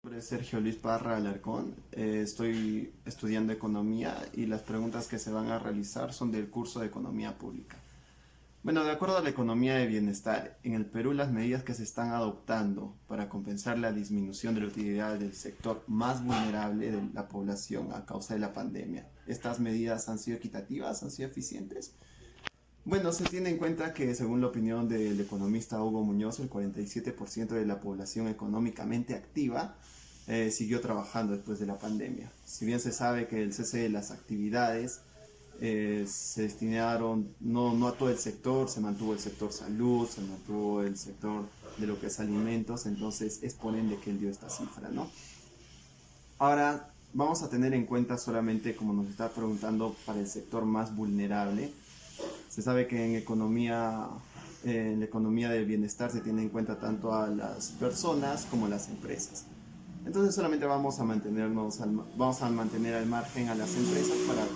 Nombre es Sergio Luis Parra Alarcón. Estoy estudiando economía y las preguntas que se van a realizar son del curso de economía pública. Bueno, de acuerdo a la economía de bienestar, en el Perú las medidas que se están adoptando para compensar la disminución de la utilidad del sector más vulnerable de la población a causa de la pandemia, ¿estas medidas han sido equitativas, han sido eficientes? Bueno, se tiene en cuenta que según la opinión del economista Hugo Muñoz, el 47% de la población económicamente activa siguió trabajando después de la pandemia. Si bien se sabe que el cese de las actividades se destinaron no a todo el sector, se mantuvo el sector salud, se mantuvo el sector de lo que es alimentos, entonces es por ende que él dio esta cifra, ¿no? Ahora, vamos a tener en cuenta solamente, como nos está preguntando, para el sector más vulnerable. Se sabe que en la economía del bienestar se tiene en cuenta tanto a las personas como a las empresas. Entonces solamente vamos a mantener al margen a las empresas para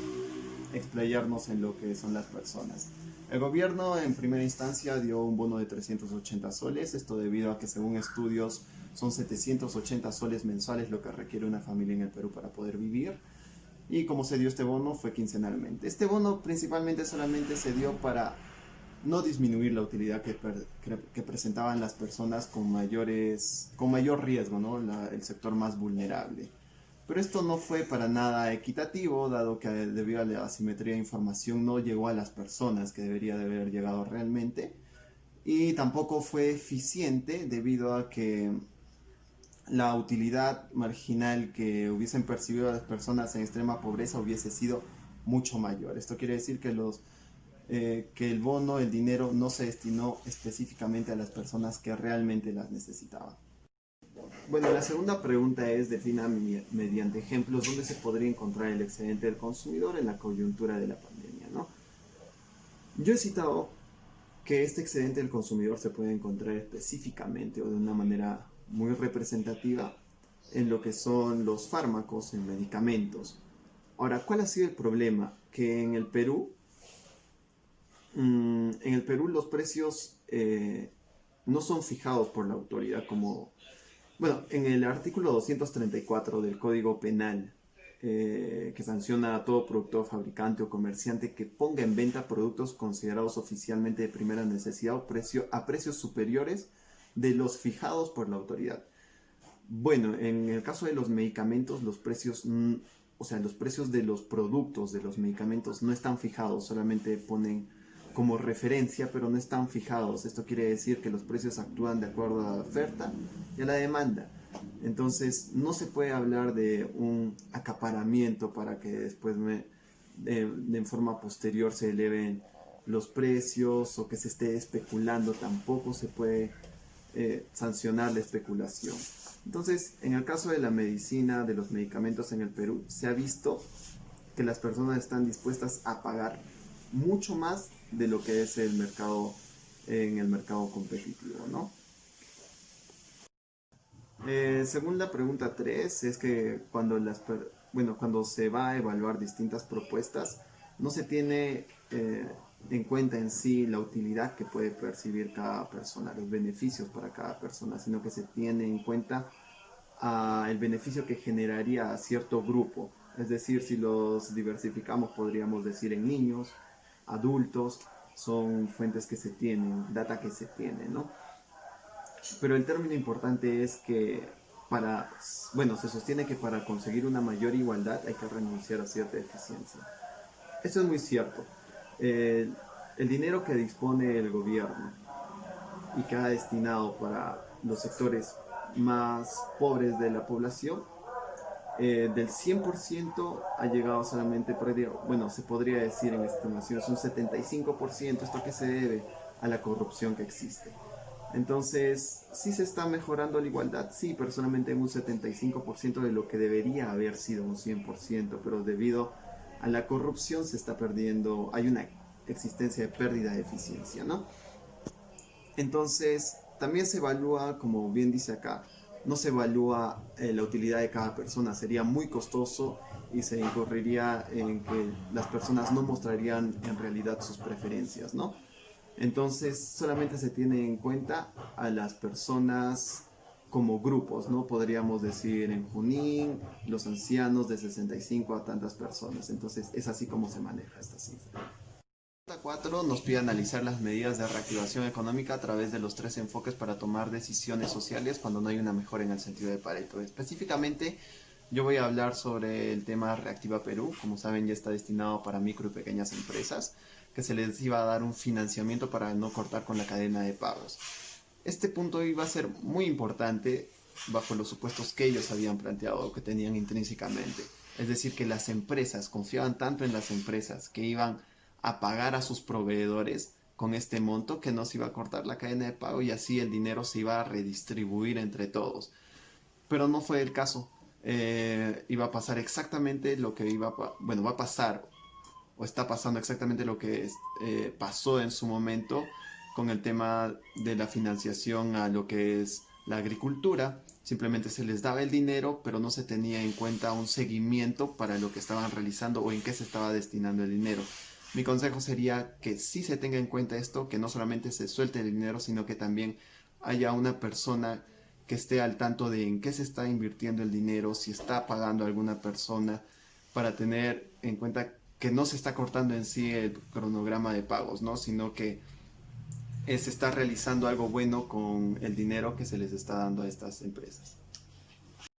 explayarnos en lo que son las personas. El gobierno en primera instancia dio un bono de 380 soles, esto debido a que según estudios son 780 soles mensuales lo que requiere una familia en el Perú para poder vivir. Y como se dio este bono fue quincenalmente. Este bono principalmente solamente se dio para no disminuir la utilidad que presentaban las personas con mayor riesgo, ¿no? El sector más vulnerable. Pero esto no fue para nada equitativo, dado que debido a la asimetría de información no llegó a las personas que debería de haber llegado realmente. Y tampoco fue eficiente debido a que la utilidad marginal que hubiesen percibido las personas en extrema pobreza hubiese sido mucho mayor. Esto quiere decir que el bono, el dinero, no se destinó específicamente a las personas que realmente las necesitaban. Bueno, la segunda pregunta es, defina mediante ejemplos dónde se podría encontrar el excedente del consumidor en la coyuntura de la pandemia, ¿no? Yo he citado que este excedente del consumidor se puede encontrar específicamente o de una manera muy representativa en lo que son los fármacos, en medicamentos. Ahora, ¿cuál ha sido el problema? Que en el Perú los precios no son fijados por la autoridad como... Bueno, en el artículo 234 del Código Penal, que sanciona a todo productor, fabricante o comerciante que ponga en venta productos considerados oficialmente de primera necesidad o a precios superiores de los fijados por la autoridad. Bueno, en el caso de los medicamentos, los precios, o sea, los precios de los productos, de los medicamentos, no están fijados, solamente ponen como referencia, pero no están fijados. Esto quiere decir que los precios actúan de acuerdo a la oferta y a la demanda. Entonces, no se puede hablar de un acaparamiento para que después en forma posterior se eleven los precios o que se esté especulando. Tampoco se puede sancionar la especulación. Entonces, en el caso de la medicina, de los medicamentos en el Perú, se ha visto que las personas están dispuestas a pagar mucho más de lo que es el mercado en el mercado competitivo, ¿no? Según la pregunta 3 es que cuando se va a evaluar distintas propuestas, no se tiene en cuenta en sí la utilidad que puede percibir cada persona, los beneficios para cada persona, sino que se tiene en cuenta el beneficio que generaría a cierto grupo. Es decir, si los diversificamos, podríamos decir en niños, adultos, son fuentes que se tienen, data que se tiene, ¿no? Pero el término importante es que se sostiene que para conseguir una mayor igualdad hay que renunciar a cierta eficiencia. Eso es muy cierto. El dinero que dispone el gobierno y que ha destinado para los sectores más pobres de la población, del 100% ha llegado solamente, se podría decir en estimaciones un 75%, esto que se debe a la corrupción que existe. Entonces, ¿sí se está mejorando la igualdad? Sí, personalmente en un 75% de lo que debería haber sido un 100%, pero debido a la corrupción se está perdiendo, hay una existencia de pérdida de eficiencia, ¿no? Entonces, también se evalúa, como bien dice acá, no se evalúa la utilidad de cada persona, sería muy costoso y se incurriría en que las personas no mostrarían en realidad sus preferencias, ¿no? Entonces solamente se tiene en cuenta a las personas como grupos, ¿no? Podríamos decir en Junín, los ancianos de 65 a tantas personas. Entonces es así como se maneja esta cifra. 4 nos pide analizar las medidas de reactivación económica a través de los 3 enfoques para tomar decisiones sociales cuando no hay una mejora en el sentido de Pareto. Específicamente, yo voy a hablar sobre el tema Reactiva Perú. Como saben, ya está destinado para micro y pequeñas empresas, que se les iba a dar un financiamiento para no cortar con la cadena de pagos. Este punto iba a ser muy importante bajo los supuestos que ellos habían planteado o que tenían intrínsecamente. Es decir, que las empresas confiaban tanto en las empresas que iban a pagar a sus proveedores con este monto que no se iba a cortar la cadena de pago y así el dinero se iba a redistribuir entre todos. Pero no fue el caso. Iba a pasar exactamente lo que bueno, va a pasar o está pasando exactamente lo que pasó en su momento con el tema de la financiación a lo que es la agricultura. Simplemente se les daba el dinero, pero no se tenía en cuenta un seguimiento para lo que estaban realizando o en qué se estaba destinando el dinero. Mi consejo sería que sí se tenga en cuenta esto, que no solamente se suelte el dinero, sino que también haya una persona que esté al tanto de en qué se está invirtiendo el dinero, si está pagando a alguna persona, para tener en cuenta que no se está cortando en sí el cronograma de pagos, ¿no? Sino que se está realizando algo bueno con el dinero que se les está dando a estas empresas.